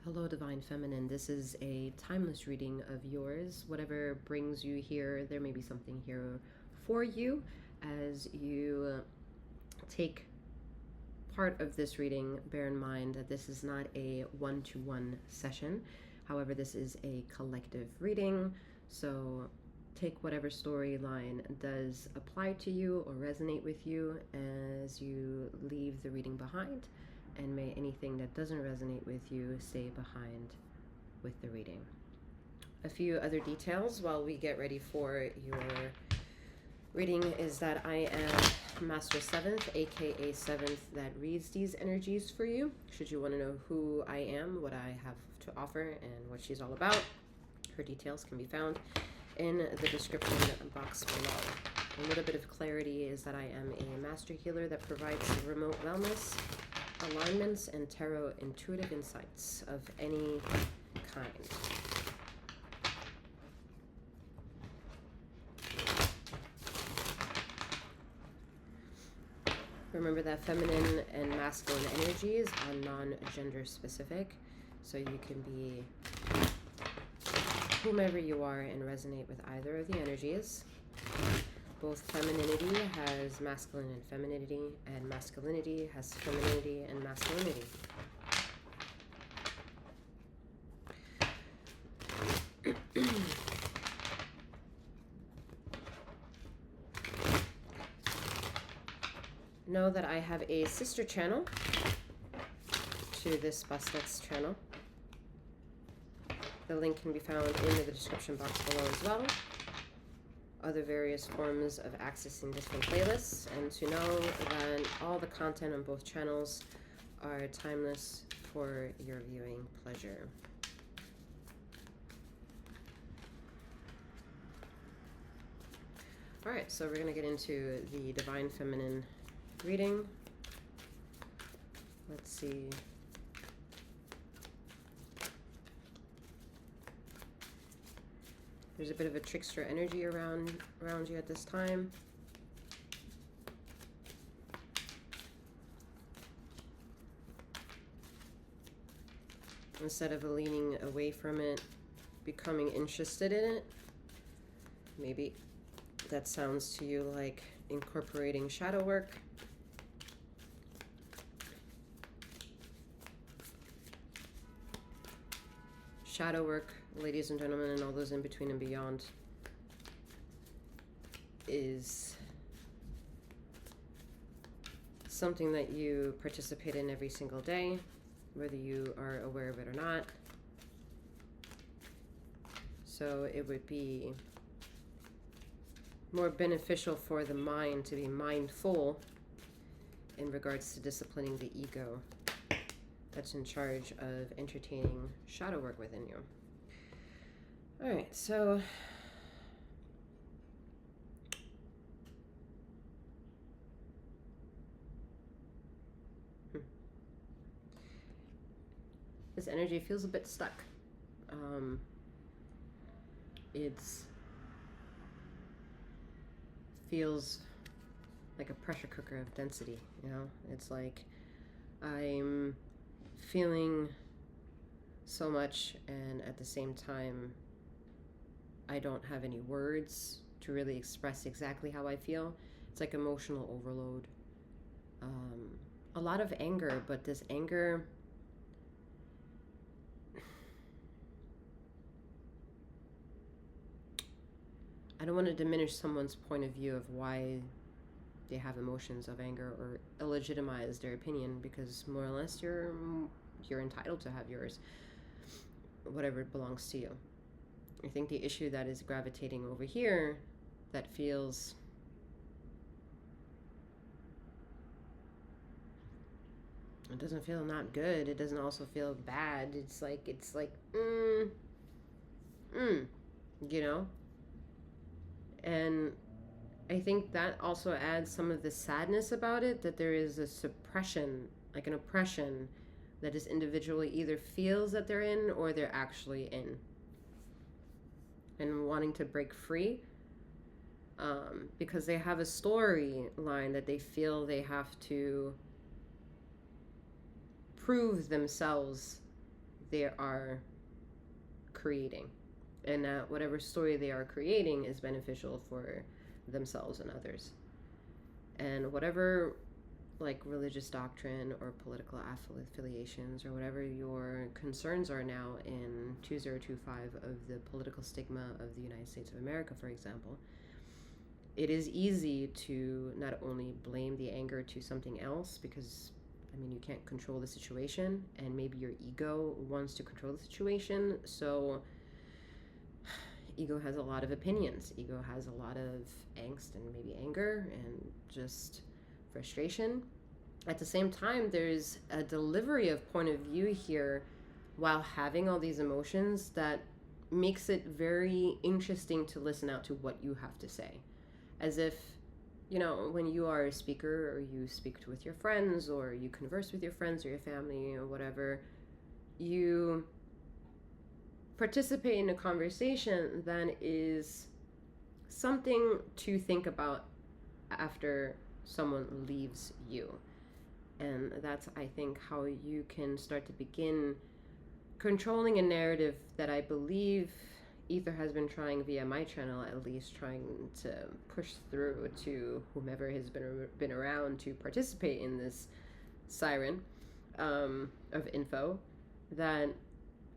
Hello, Divine Feminine. This is a timeless reading of yours. Whatever brings you here, there may be something here for you as you take part of this reading. Bear in mind that this is not a one-to-one session. However, this is a collective reading. So take whatever storyline does apply to you or resonate with you as you leave the reading behind. And may anything that doesn't resonate with you stay behind with the reading. A few other details while we get ready for your reading is that I am Master 7th, aka 7th, that reads these energies for you. Should you want to know who I am, what I have to offer, and what she's all about, her details can be found in the description box below. A little bit of clarity is that I am a master healer that provides remote wellness, alignments, and tarot intuitive insights of any kind. Remember that feminine and masculine energies are non-gender specific, so you can be whomever you are and resonate with either of the energies. Both femininity has masculine and femininity, and masculinity has femininity and masculinity. Know that I have a sister channel to this Bastet's channel. The link can be found in the description box below as well. Other various forms of accessing different playlists, and to know that all the content on both channels are timeless for your viewing pleasure. Alright, so we're going to get into the Divine Feminine reading. Let's see. There's a bit of a trickster energy around you at this time. Instead of leaning away from it, becoming interested in it. Maybe that sounds to you like incorporating shadow work. Shadow work, ladies and gentlemen, and all those in between and beyond, is something that you participate in every single day, whether you are aware of it or not. So it would be more beneficial for the mind to be mindful in regards to disciplining the ego that's in charge of entertaining shadow work within you. All right, so this energy feels a bit stuck. It's feels like a pressure cooker of density, you know? It's like I'm feeling so much, and at the same time I don't have any words to really express exactly how I feel. It's like emotional overload. A lot of anger, but this anger, I don't want to diminish someone's point of view of why they have emotions of anger or illegitimize their opinion, because more or less you're entitled to have yours, whatever belongs to you. I think the issue that is gravitating over here, that feels it doesn't feel not good, it doesn't also feel bad, it's like you know. And I think that also adds some of the sadness about it, that there is a suppression, like an oppression, that this individual either feels that they're in or they're actually in, and wanting to break free, because they have a storyline that they feel they have to prove themselves they are creating, and that whatever story they are creating is beneficial for themselves and others. And whatever like religious doctrine or political affiliations or whatever your concerns are now in 2025 of the political stigma of the United States of America, for example, it is easy to not only blame the anger to something else, because I mean, you can't control the situation, and maybe your ego wants to control the situation. So ego has a lot of opinions. Ego has a lot of angst and maybe anger and just frustration. At the same time, there's a delivery of point of view here while having all these emotions that makes it very interesting to listen out to what you have to say. As if, you know, when you are a speaker or you speak with your friends or you converse with your friends or your family or whatever, you participate in a conversation that is something to think about after someone leaves you. And that's, I think, how you can start to begin controlling a narrative that I believe Ether has been trying, via my channel at least, trying to push through to whomever has been around to participate in this siren of info, that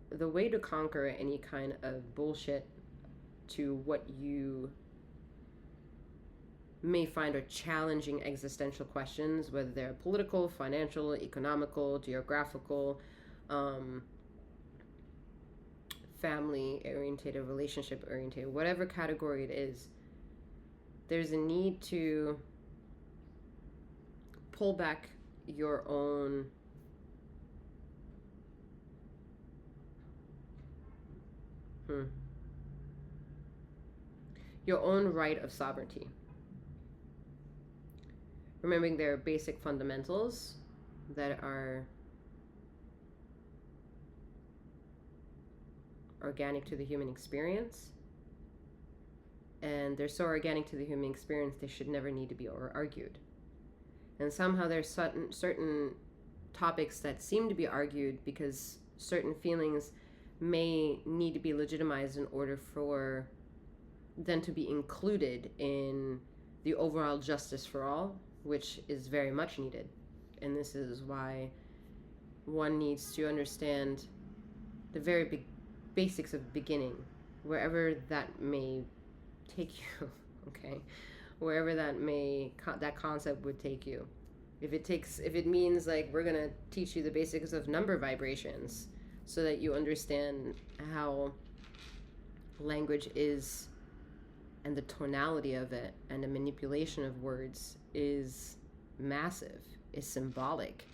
the way to conquer any kind of bullshit to what you may find are challenging existential questions, whether they're political, financial, economical, geographical, family oriented, relationship oriented, whatever category it is, there's a need to pull back your own your own right of sovereignty. Remembering there are basic fundamentals that are organic to the human experience, and they're so organic to the human experience they should never need to be argued. And somehow there's certain topics that seem to be argued because certain feelings may need to be legitimized in order for them to be included in the overall justice for all, which is very much needed. And this is why one needs to understand the very basics of beginning, wherever that may take you, okay? Wherever that concept would take you. If it means like we're gonna teach you the basics of number vibrations so that you understand how language is, and the tonality of it and the manipulation of words is massive, is symbolic,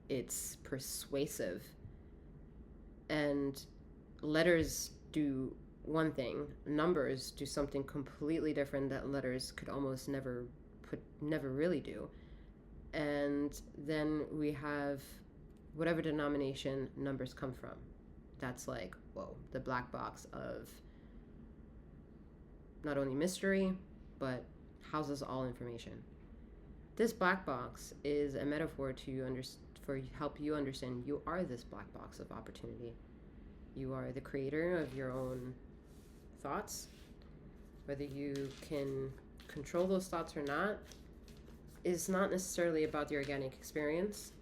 it's persuasive, and letters do one thing, numbers do something completely different that letters could almost never really do. And then we have whatever denomination numbers come from. That's like, whoa, the black box of not only mystery, but houses all information. This black box is a metaphor to help you understand you are this black box of opportunity. You are the creator of your own thoughts. Whether you can control those thoughts or not is not necessarily about the organic experience,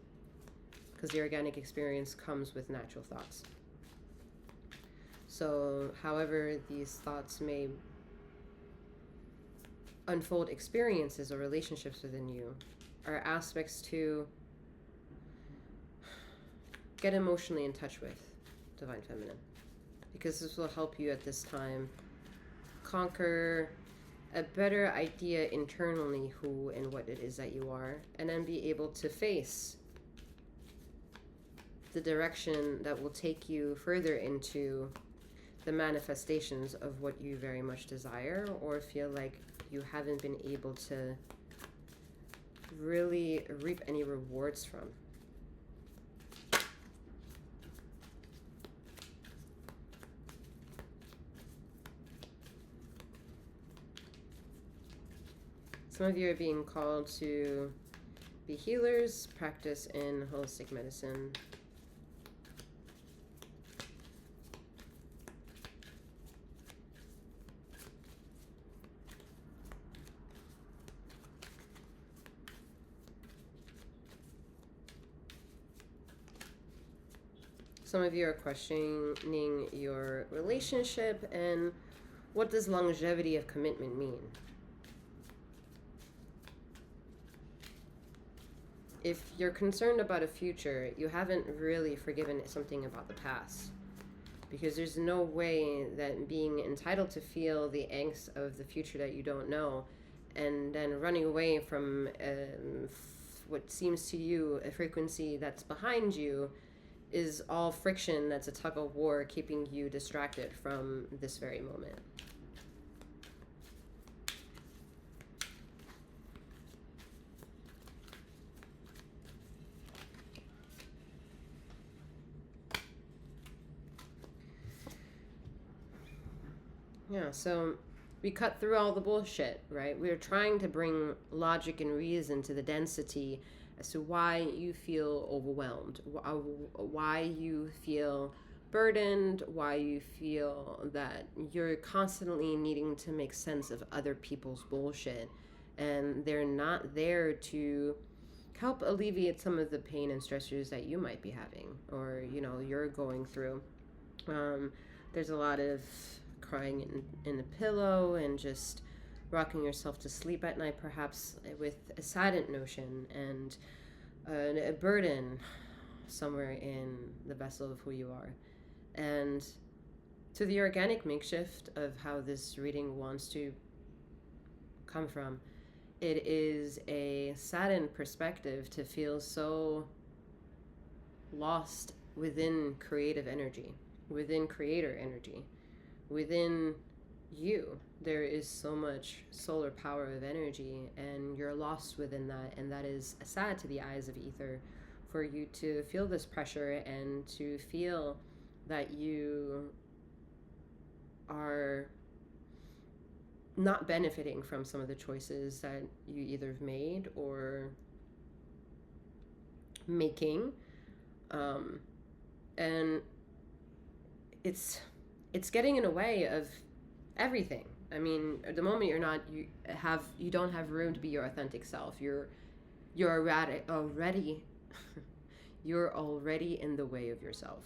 because the organic experience comes with natural thoughts. So however these thoughts may unfold experiences or relationships within you are aspects to get emotionally in touch with Divine Feminine, because this will help you at this time conquer a better idea internally who and what it is that you are, and then be able to face the direction that will take you further into the manifestations of what you very much desire or feel like you haven't been able to really reap any rewards from. Some of you are being called to be healers, practice in holistic medicine, Some of you are questioning your relationship and what does longevity of commitment mean? If you're concerned about a future, you haven't really forgiven something about the past. Because there's no way that being entitled to feel the angst of the future that you don't know and then running away from what seems to you a frequency that's behind you is all friction that's a tug of war keeping you distracted from this very moment. Yeah, so we cut through all the bullshit, right? We're trying to bring logic and reason to the density as to why you feel overwhelmed, why you feel burdened, why you feel that you're constantly needing to make sense of other people's bullshit. And they're not there to help alleviate some of the pain and stressors that you might be having or, you're going through. There's a lot of crying in a pillow and just rocking yourself to sleep at night, perhaps with a saddened notion and a burden somewhere in the vessel of who you are. And to the organic makeshift of how this reading wants to come from, it is a saddened perspective to feel so lost within creative energy, within creator energy. Within you, there is so much solar power of energy, and you're lost within that, and that is sad to the eyes of ether for you to feel this pressure and to feel that you are not benefiting from some of the choices that you either have made or making. And it's getting in the way of everything. I mean, at the moment you don't have room to be your authentic self. You're already you're already in the way of yourself.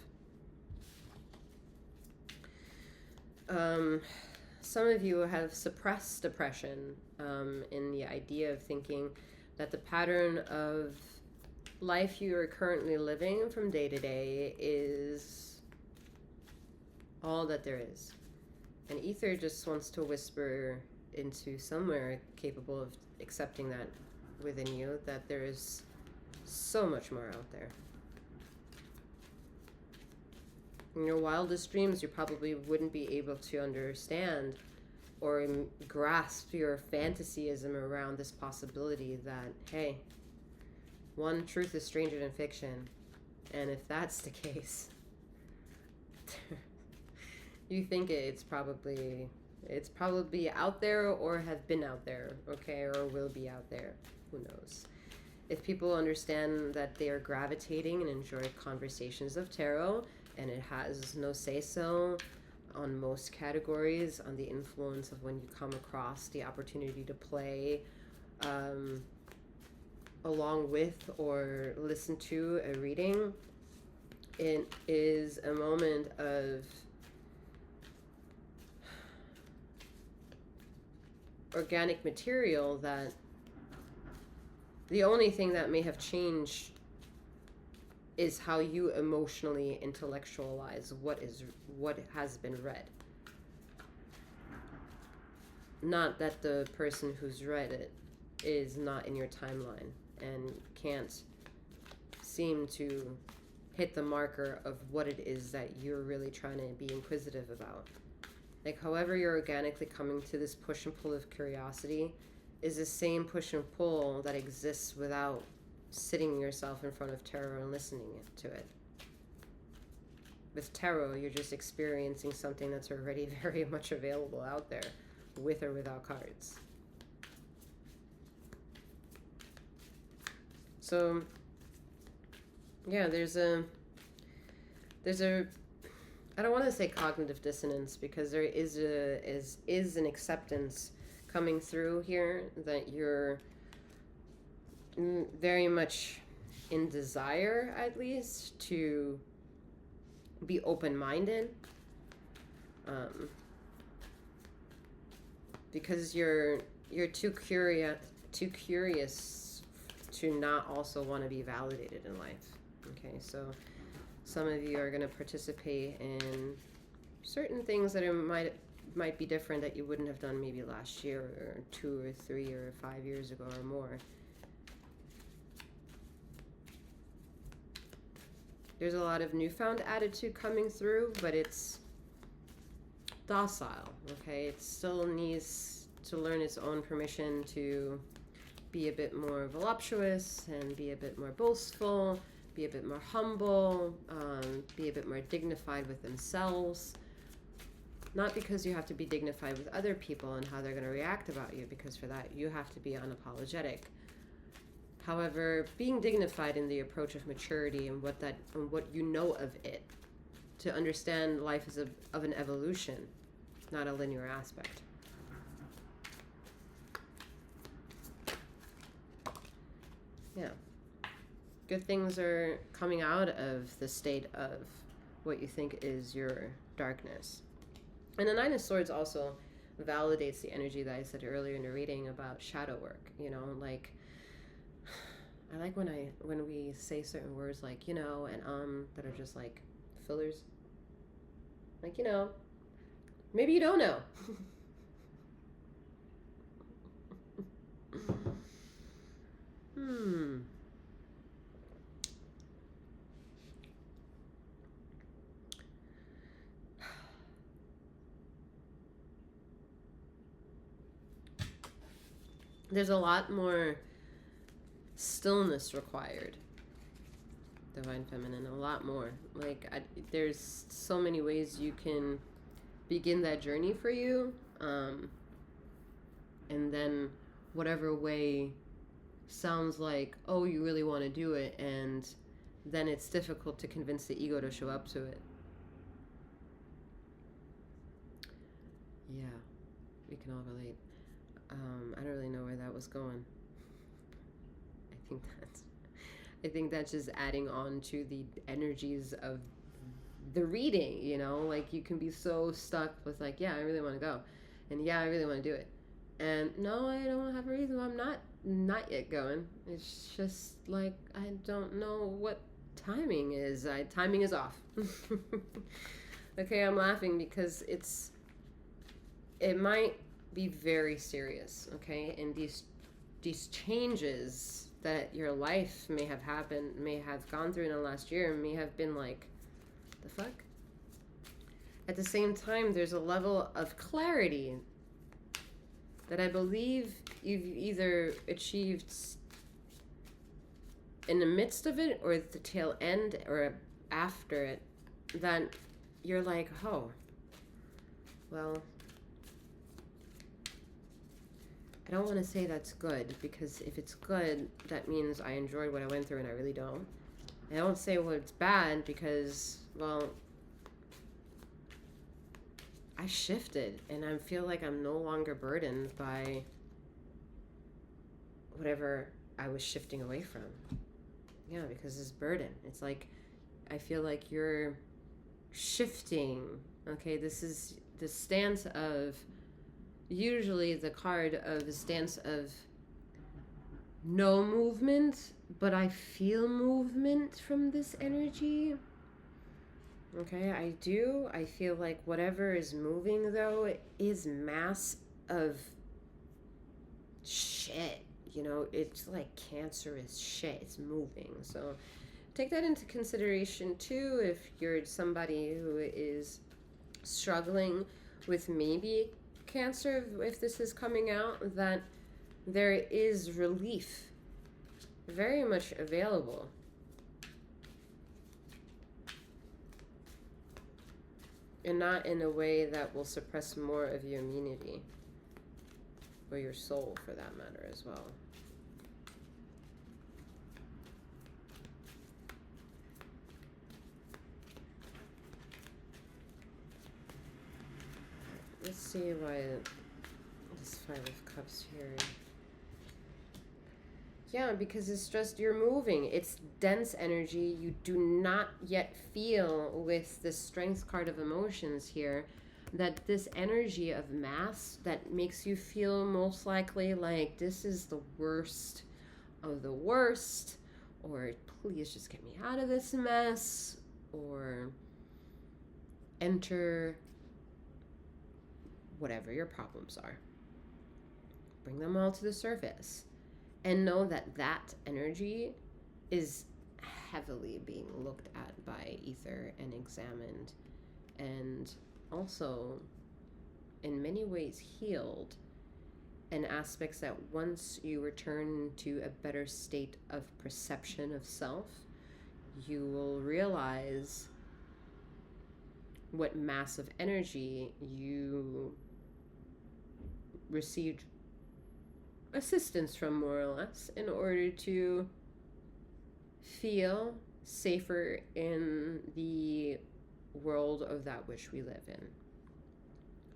Some of you have suppressed depression in the idea of thinking that the pattern of life you are currently living from day to day is all that there is. And ether just wants to whisper into somewhere capable of accepting that within you, that there is so much more out there. In your wildest dreams, you probably wouldn't be able to understand or grasp your fantasyism around this possibility that, hey, one truth is stranger than fiction. And if that's the case, you think it's probably out there or have been out there, okay, or will be out there. Who knows? If people understand that they are gravitating and enjoy conversations of tarot, and it has no say-so on most categories on the influence of when you come across the opportunity to play along with or listen to a reading, it is a moment of organic material that the only thing that may have changed is how you emotionally intellectualize what has been read. Not that the person who's read it is not in your timeline and can't seem to hit the marker of what it is that you're really trying to be inquisitive about. Like, however you're organically coming to this push and pull of curiosity is the same push and pull that exists without sitting yourself in front of tarot and listening to it. With tarot, you're just experiencing something that's already very much available out there, with or without cards. So, yeah, there's a I don't want to say cognitive dissonance, because there is an acceptance coming through here that you're very much in desire, at least, to be open-minded, because you're too curious to not also want to be validated in life. Okay, so some of you are going to participate in certain things that might be different that you wouldn't have done maybe last year or 2 or 3 or 5 years ago or more. There's a lot of newfound attitude coming through, but it's docile, okay? It still needs to learn its own permission to be a bit more voluptuous and be a bit more boastful, be a bit more humble, be a bit more dignified with themselves. Not because you have to be dignified with other people and how they're going to react about you, because for that you have to be unapologetic. However, being dignified in the approach of maturity and what you know of it, to understand life is of an evolution, not a linear aspect. Yeah. Good things are coming out of the state of what you think is your darkness. And the Nine of Swords also validates the energy that I said earlier in the reading about shadow work. You know, like, I like when we say certain words like, you know, and that are just like fillers. Like, you know, maybe you don't know. There's a lot more stillness required, Divine Feminine, a lot more. Like, there's so many ways you can begin that journey for you, and then whatever way sounds like, oh, you really want to do it, and then it's difficult to convince the ego to show up to it. Yeah, we can all relate. I don't really know where that was going. I think that's just adding on to the energies of the reading, you know? Like, you can be so stuck with like, yeah, I really want to go, and yeah, I really want to do it, and no, I don't have a reason why I'm not yet going. It's just like, I don't know what timing is. Timing is off. Okay, I'm laughing because it might be very serious, okay? And these changes that your life may have gone through in the last year, may have been like, the fuck? At the same time, there's a level of clarity that I believe you've either achieved in the midst of it or at the tail end or after it, that you're like, oh, well, I don't want to say that's good, because if it's good, that means I enjoyed what I went through, and I really don't. I don't say, well, it's bad, because, well, I shifted, and I feel like I'm no longer burdened by whatever I was shifting away from. Yeah, because it's burden. It's like, I feel like you're shifting. Okay, this is the stance of, usually the card of the stance of no movement, but I feel movement from this energy. Okay, I feel like whatever is moving, though, is mass of shit. You know, it's like cancerous shit. It's moving. So take that into consideration too, if you're somebody who is struggling with maybe Cancer, if this is coming out, that there is relief very much available. And not in a way that will suppress more of your immunity, or your soul for that matter as well. Let's see why this Five of Cups here. Yeah, because it's just you're moving. It's dense energy. You do not yet feel with the strength card of emotions here that this energy of mass that makes you feel most likely like this is the worst of the worst, or please just get me out of this mess, or enter whatever your problems are. Bring them all to the surface and know that that energy is heavily being looked at by ether and examined, and also in many ways healed, and aspects that once you return to a better state of perception of self, you will realize what massive energy you received assistance from, more or less, in order to feel safer in the world of that which we live in.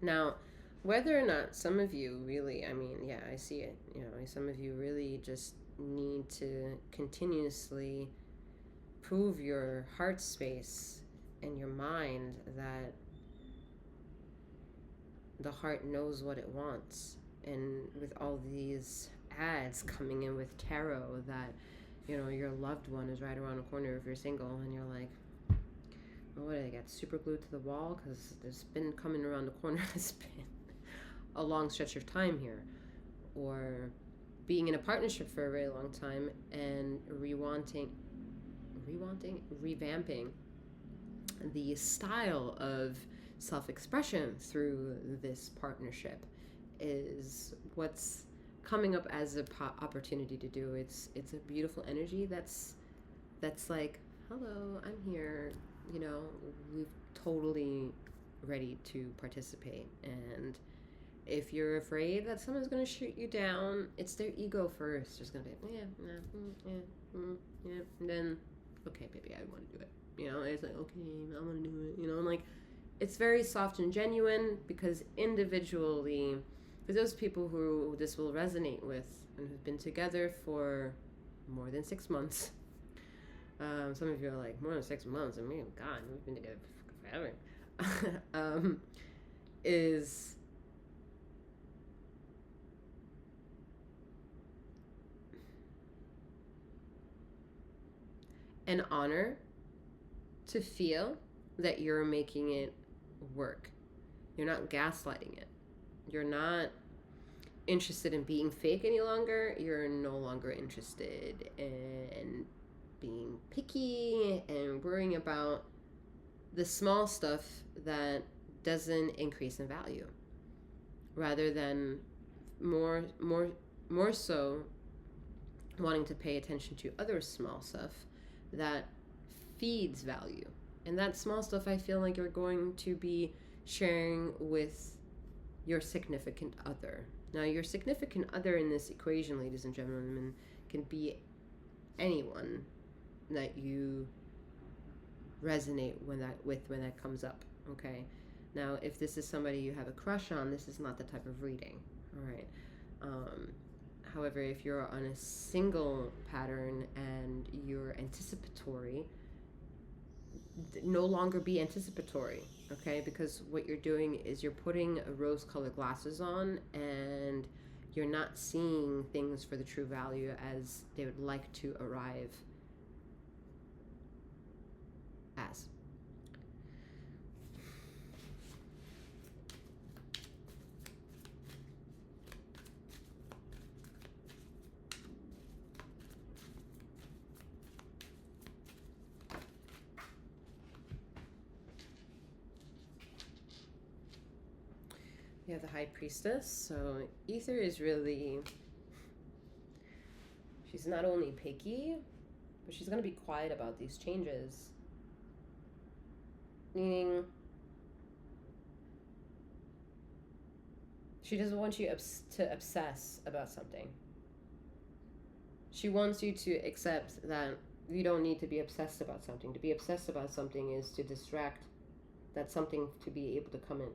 Now, whether or not some of you really, I mean, yeah, I see it, some of you really just need to continuously prove your heart space and your mind that the heart knows what it wants. And with all these ads coming in with tarot that, your loved one is right around the corner if you're single, and you're like, what did I get super glued to the wall? Because there's been coming around the corner. It's been a long stretch of time here. Or being in a partnership for a very long time and revamping the style of self-expression through this partnership is what's coming up as a opportunity to do. It's a beautiful energy that's like, hello, I'm here, we've totally ready to participate. And if you're afraid that someone's going to shoot you down, it's their ego first. Just going to be, and then, okay, baby, I want to do it. It's like, okay, I want to do it. Like, it's very soft and genuine, because individually, for those people who this will resonate with and who've been together for more than 6 months, some of you are like, more than 6 months? I mean, God, we've been together forever. Is an honor to feel that you're making it work. You're not gaslighting it. You're not interested in being fake any longer. You're no longer interested in being picky and worrying about the small stuff that doesn't increase in value, rather than more so wanting to pay attention to other small stuff that feeds value. And that small stuff, I feel like you're going to be sharing with your significant other. Now, your significant other in this equation, ladies and gentlemen, can be anyone that you resonate when that comes up. Okay. Now, if this is somebody you have a crush on, this is not the type of reading. All right. However, if you're on a single pattern and you're anticipatory, no longer be anticipatory, okay? Because what you're doing is you're putting rose-colored glasses on, and you're not seeing things for the true value as they would like to arrive as. You have the High Priestess, so Ether is really, she's not only picky, but she's going to be quiet about these changes. Meaning, she doesn't want you to obsess about something. She wants you to accept that you don't need to be obsessed about something. To be obsessed about something is to distract that something to be able to come in.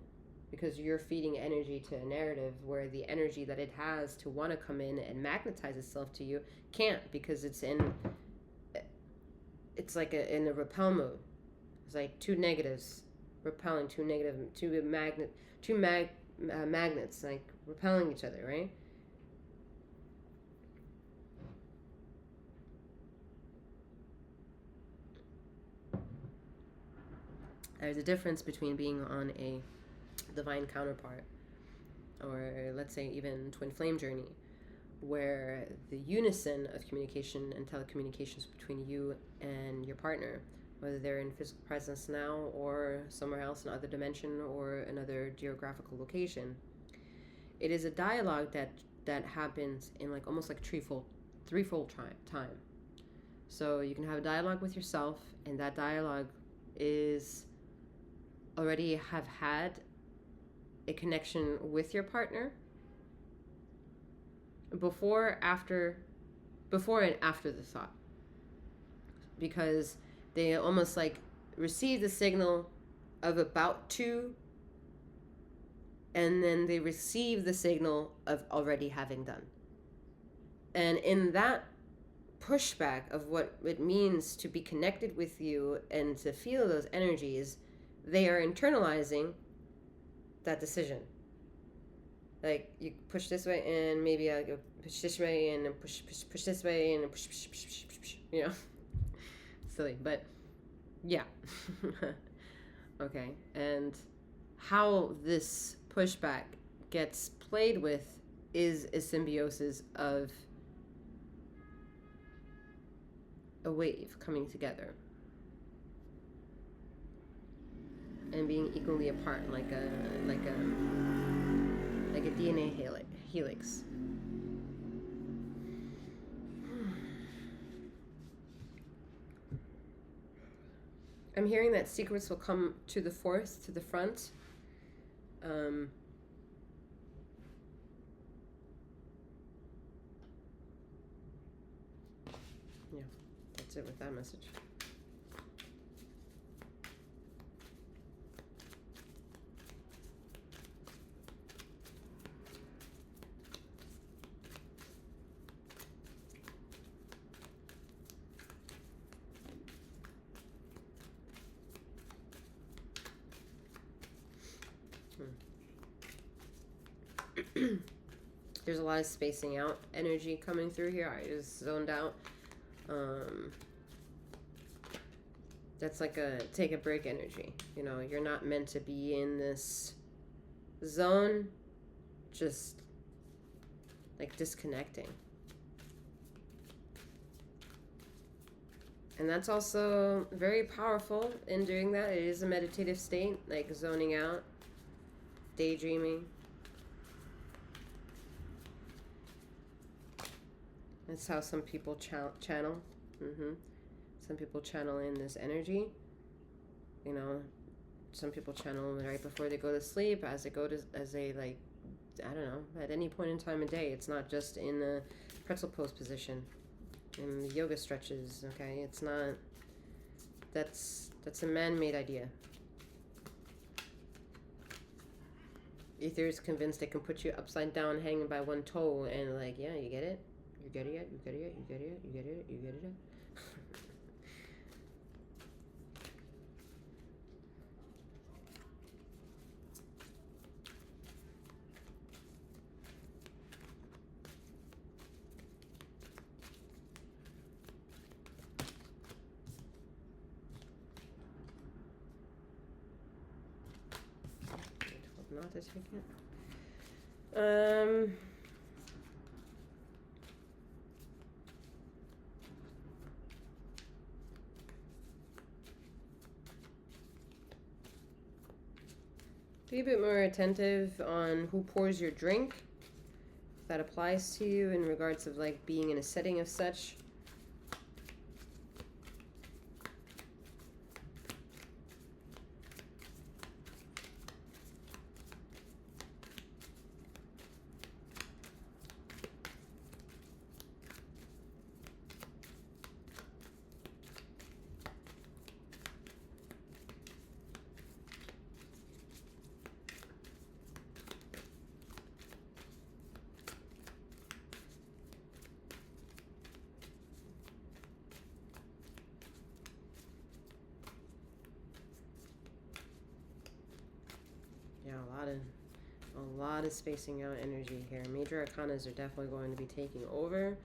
because you're feeding energy to a narrative where the energy that it has to want to come in and magnetize itself to you can't, because it's like in a repel mode. It's like two negatives repelling magnets like repelling each other, right? There's a difference between being on a divine counterpart, or let's say even twin flame journey, where the unison of communication and telecommunications between you and your partner, whether they're in physical presence now or somewhere else, another dimension or another geographical location, it is a dialogue that happens in like almost like threefold time. So you can have a dialogue with yourself, and that dialogue is already have had a connection with your partner before and after the thought, because they almost like receive the signal of about to, and then they receive the signal of already having done. And in that pushback of what it means to be connected with you and to feel those energies, they are internalizing that decision. Like, you push this way, and maybe I go push this way, and then push this way, and then push, you know, silly, but yeah. Okay, and how this pushback gets played with is a symbiosis of a wave coming together and being equally apart, like a DNA helix. I'm hearing that secrets will come to the front. Yeah, that's it with that message. There's a lot of spacing out energy coming through here. I just zoned out. That's like a take a break energy. You know, you're not meant to be in this zone, just like disconnecting. And that's also very powerful in doing that. It is a meditative state, like zoning out, daydreaming. That's how some people channel. Some people channel in this energy. You know, some people channel right before they go to sleep, as they like, I don't know, at any point in time of day. It's not just in the pretzel pose position, in the yoga stretches. Okay, it's not. That's a man-made idea. Ether is convinced they can put you upside down, hanging by one toe, and like, yeah, you get it. You get it yet? You get it yet? You get it yet? You get it? You get it yet? Not to take it. Be a bit more attentive on who pours your drink, if that applies to you in regards of like being in a setting of such. Yeah, a lot of spacing out energy here. Major arcanas are definitely going to be taking over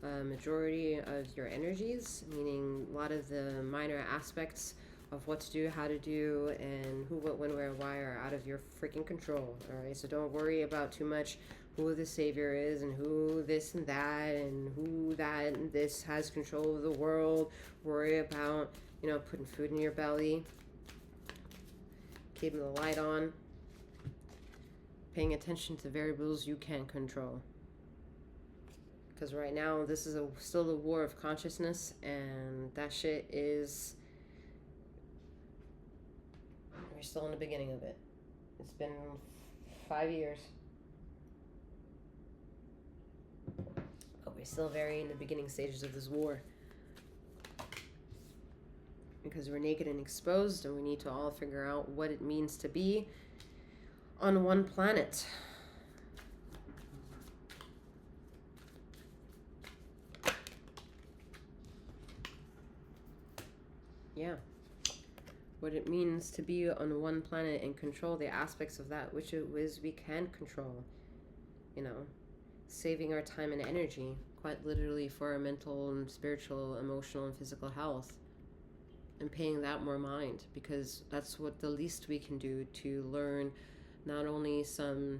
majority of your energies, meaning a lot of the minor aspects of what to do, how to do, and who, what, when, where, why are out of your freaking control. All right, so don't worry about too much who the savior is and who this and that and who that and this has control of the world. Worry about, you know, putting food in your belly, keeping the light on, paying attention to variables you can control. Because right now, this is still the war of consciousness, and that shit is... We're still in the beginning of it. It's been 5 years. But we're still very in the beginning stages of this war. Because we're naked and exposed, and we need to all figure out what it means to be on one planet. Yeah. What it means to be on one planet and control the aspects of that which it is we can control. You know, saving our time and energy, quite literally, for our mental and spiritual, emotional, and physical health. And paying that more mind, because that's what the least we can do to learn not only some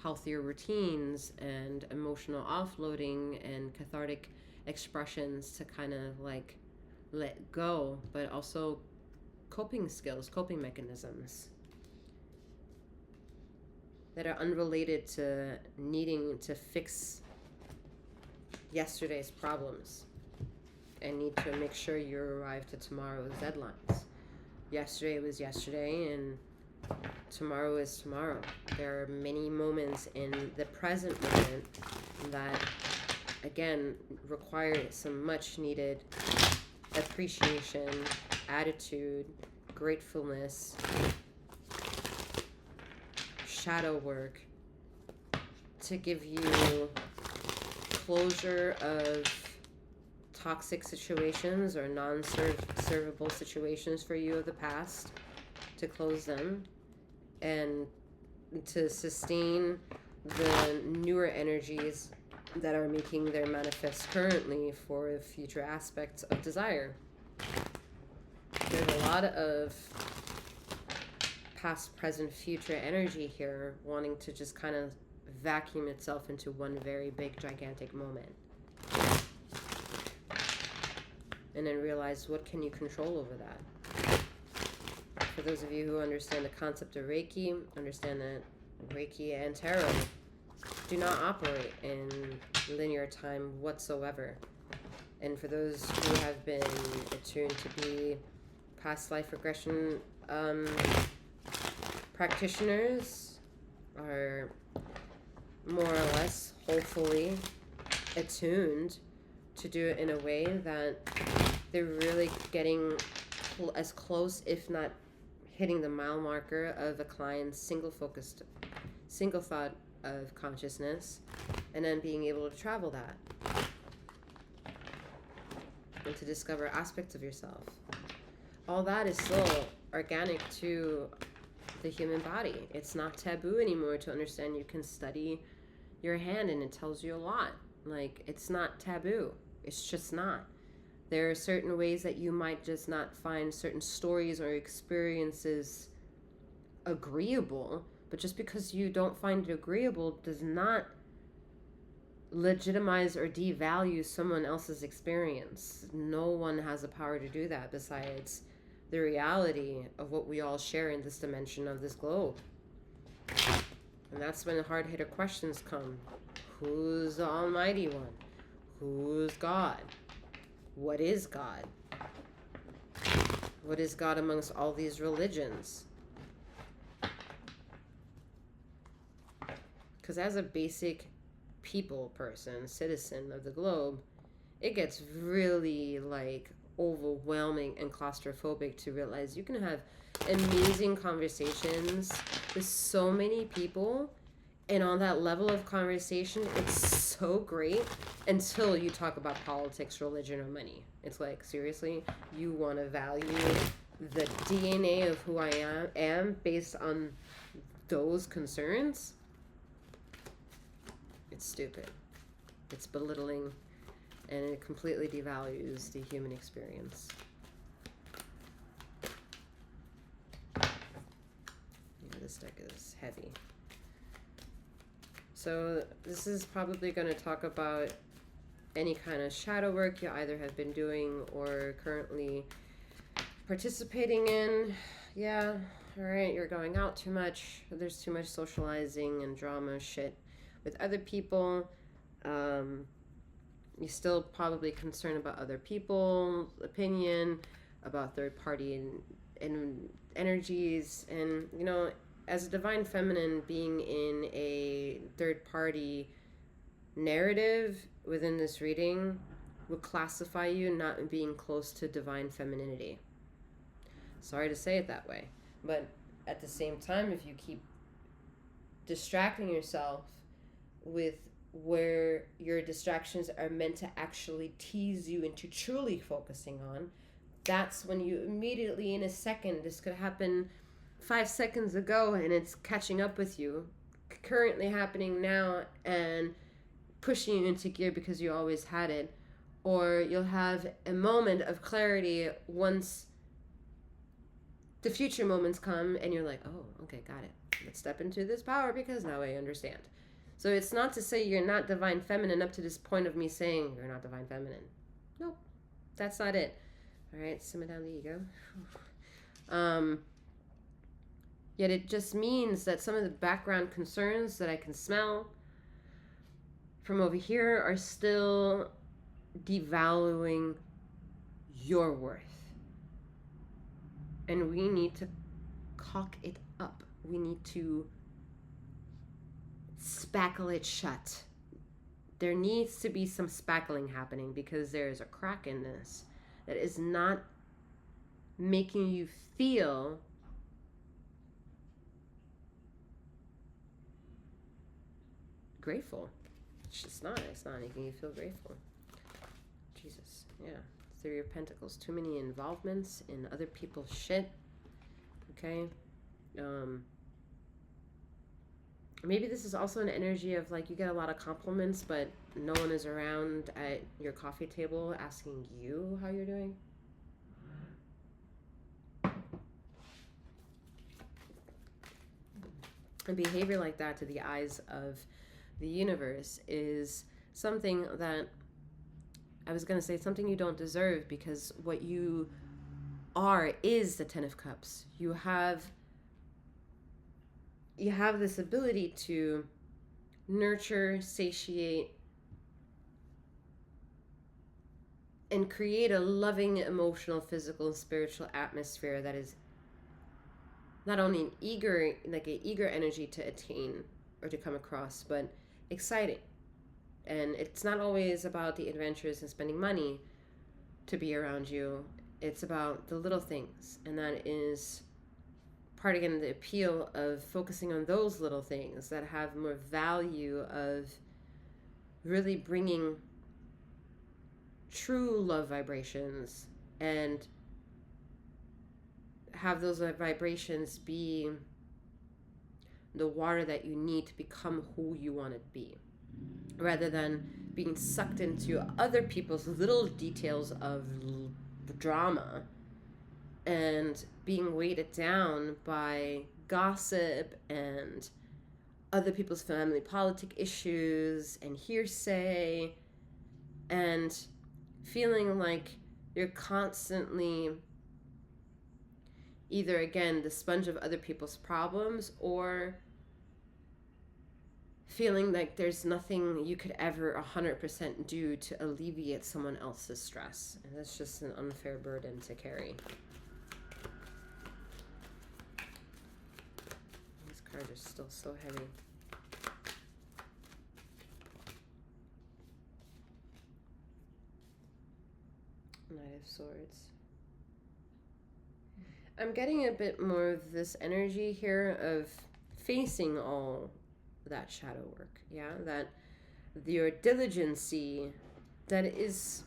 healthier routines and emotional offloading and cathartic expressions to kind of like let go, but also coping skills, coping mechanisms that are unrelated to needing to fix yesterday's problems and need to make sure you arrive to tomorrow's deadlines. Yesterday was yesterday, and tomorrow is tomorrow. There are many moments in the present moment that, again, require some much needed appreciation, attitude, gratefulness, shadow work to give you closure of toxic situations or non-servable situations for you of the past, to close them and to sustain the newer energies that are making their manifest currently for future aspects of desire. There's a lot of past, present, future energy here wanting to just kind of vacuum itself into one very big, gigantic moment. And then realize, what can you control over that? For those of you who understand the concept of Reiki, understand that Reiki and tarot do not operate in linear time whatsoever. And for those who have been attuned to be past life regression practitioners, are more or less, hopefully, attuned to do it in a way that they're really getting as close, if not hitting the mile marker of a client's single thought of consciousness, and then being able to travel that and to discover aspects of yourself. All that is still organic to the human body. It's not taboo anymore to understand you can study your hand, and it tells you a lot. Like, it's not taboo. It's just not. There are certain ways that you might just not find certain stories or experiences agreeable, but just because you don't find it agreeable does not legitimize or devalue someone else's experience. No one has the power to do that besides the reality of what we all share in this dimension of this globe. And that's when the hard-hitter questions come. Who's the Almighty One? Who's God? What is God? What is God amongst all these religions? Because as a basic people person, citizen of the globe, it gets really like overwhelming and claustrophobic to realize you can have amazing conversations with so many people, and on that level of conversation it's so great until you talk about politics, religion, or money. It's like, seriously, you want to value the DNA of who I am based on those concerns, it's stupid. It's belittling, and it completely devalues the human experience. Yeah, this deck is heavy. So this is probably going to talk about any kind of shadow work you either have been doing or currently participating in. Yeah, all right, you're going out too much. There's too much socializing and drama shit with other people. You're still probably concerned about other people's opinion, about third party and energies. And, you know, as a divine feminine, being in a third party narrative within this reading would classify you not being close to divine femininity. Sorry to say it that way, but at the same time, if you keep distracting yourself with where your distractions are meant to actually tease you into truly focusing on, that's when you immediately, in a second, this could happen 5 seconds ago and it's catching up with you, currently happening now, and pushing you into gear because you always had it. Or you'll have a moment of clarity once the future moments come and you're like, oh, okay, got it. Let's step into this power because now I understand. So it's not to say you're not divine feminine up to this point of me saying you're not divine feminine. Nope, that's not it. All right, simmer down the ego. Yet it just means that some of the background concerns that I can smell from over here are still devaluing your worth. And we need to cock it up. We need to spackle it shut. There needs to be some spackling happening because there is a crack in this that is not making you feel grateful. It's just not. It's not making you feel grateful. Jesus. Yeah. Three of Pentacles. Too many involvements in other people's shit. Okay. Maybe this is also an energy of like you get a lot of compliments, but no one is around at your coffee table asking you how you're doing. A behavior like that to the eyes of the universe is something that I was going to say something you don't deserve, because what you are is the Ten of Cups. You have this ability to nurture, satiate, and create a loving, emotional, physical, and spiritual atmosphere that is not only an eager energy to attain or to come across, but exciting. And it's not always about the adventures and spending money to be around you. It's about the little things. And that is part, again, the appeal of focusing on those little things that have more value of really bringing true love vibrations, and have those vibrations be the water that you need to become who you want to be, rather than being sucked into other people's little details of drama and being weighted down by gossip and other people's family politic issues and hearsay, and feeling like you're constantly either, again, the sponge of other people's problems, or feeling like there's nothing you could ever 100% do to alleviate someone else's stress. And that's just an unfair burden to carry. These cards are still so heavy. Knight of Swords. I'm getting a bit more of this energy here of facing all that shadow work. Yeah, that your diligency that is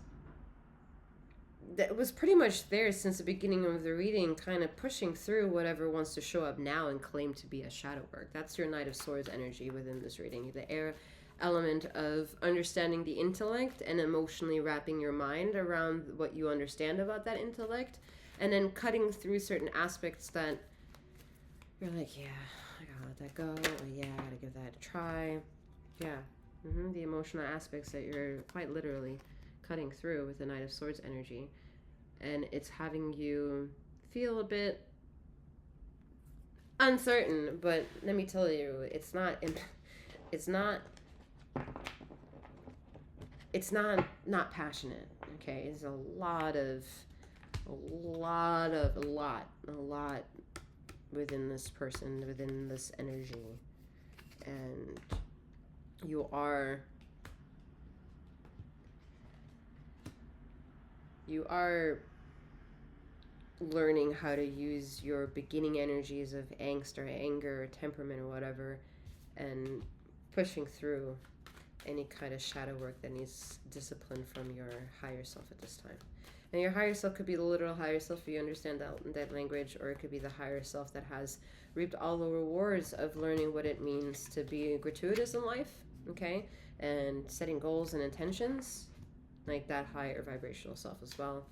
that was pretty much there since the beginning of the reading, kind of pushing through whatever wants to show up now and claim to be a shadow work. That's your Knight of Swords energy within this reading. The air element of understanding the intellect and emotionally wrapping your mind around what you understand about that intellect, and then cutting through certain aspects that you're like, yeah, I gotta let that go, or yeah, I gotta give that a try. Yeah. The emotional aspects that you're quite literally cutting through with the Knight of Swords energy. And it's having you feel a bit uncertain, but let me tell you, it's not not passionate. Okay, it's a lot within this person, within this energy, and you are learning how to use your beginning energies of angst or anger or temperament or whatever, and pushing through any kind of shadow work that needs discipline from your higher self at this time. And your higher self could be the literal higher self if you understand that language, or it could be the higher self that has reaped all the rewards of learning what it means to be gratuitous in life, okay? And setting goals and intentions, like that higher vibrational self as well.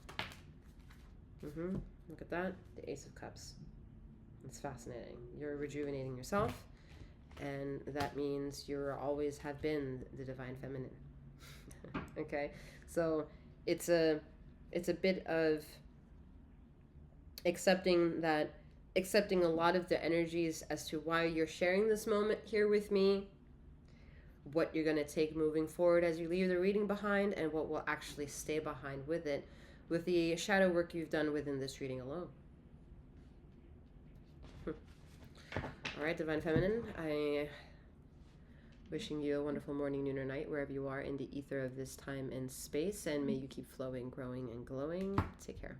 Look at that, the Ace of Cups. It's fascinating. You're rejuvenating yourself, and that means you always have been the divine feminine. Okay, so it's a bit of accepting a lot of the energies as to why you're sharing this moment here with me, what you're going to take moving forward as you leave the reading behind, and what will actually stay behind with it, with the shadow work you've done within this reading alone. All right, Divine Feminine, I wishing you a wonderful morning, noon, or night, wherever you are in the ether of this time and space, and may you keep flowing, growing, and glowing. Take care.